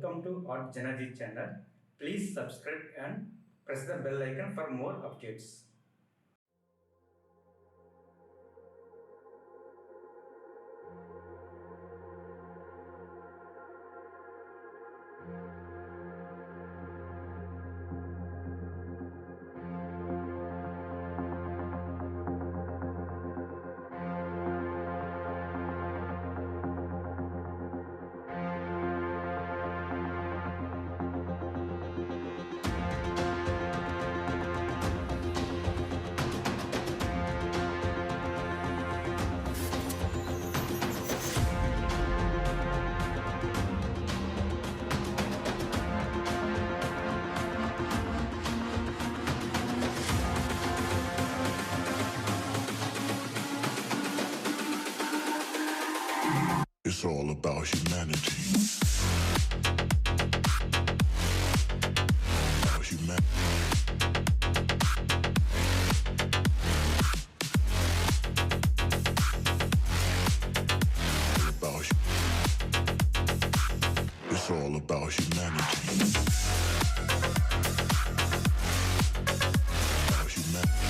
welcome to artjanag channel. Please subscribe and press the bell icon for more updates. It's all about humanity. About humanity. It's all about humanity. About humanity.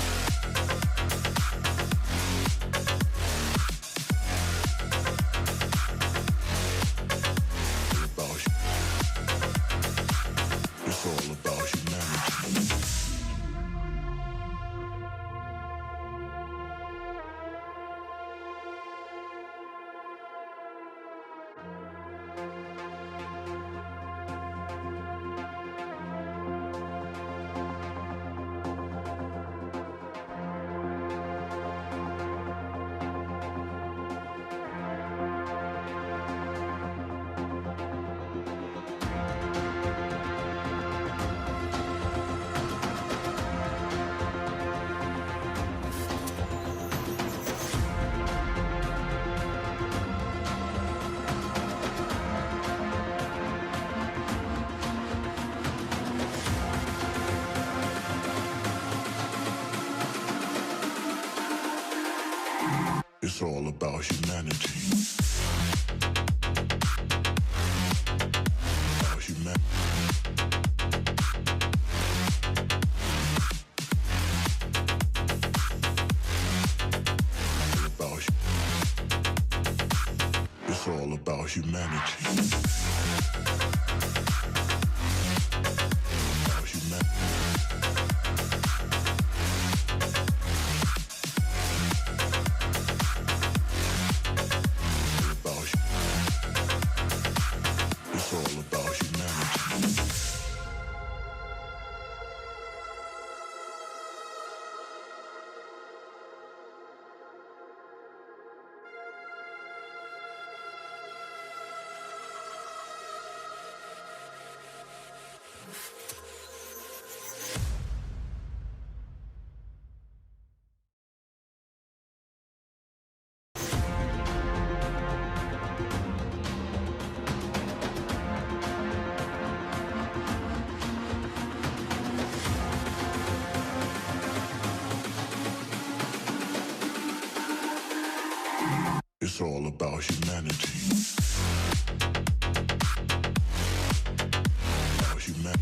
It's all about humanity. It's all about humanity. About humanity. It's all about humanity. About humanity. It's all about humanity. It's all about humanity. About humanity.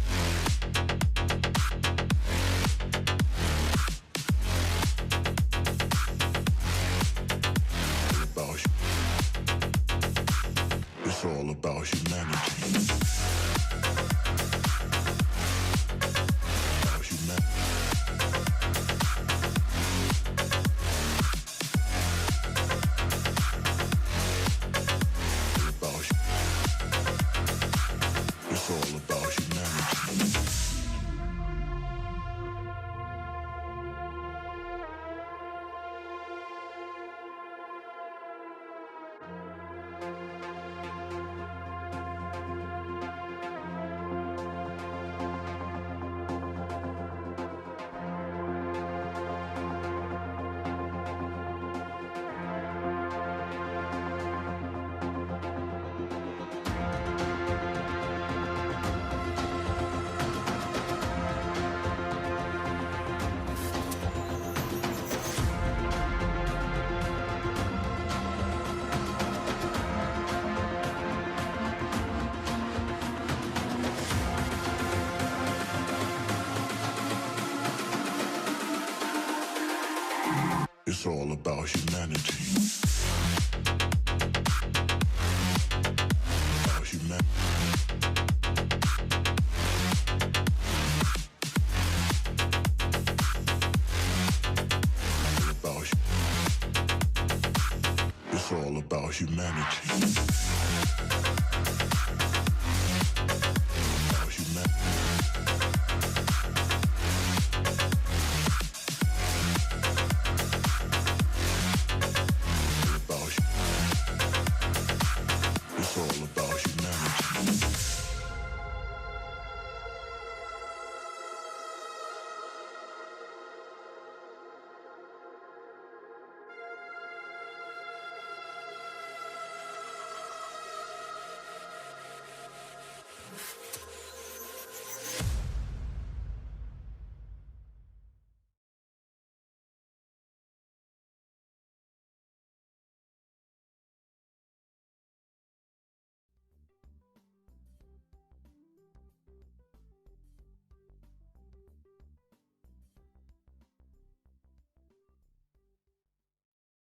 It's all about humanity. About humanity. It's all about humanity. It's all about humanity. About humanity. It's all about humanity.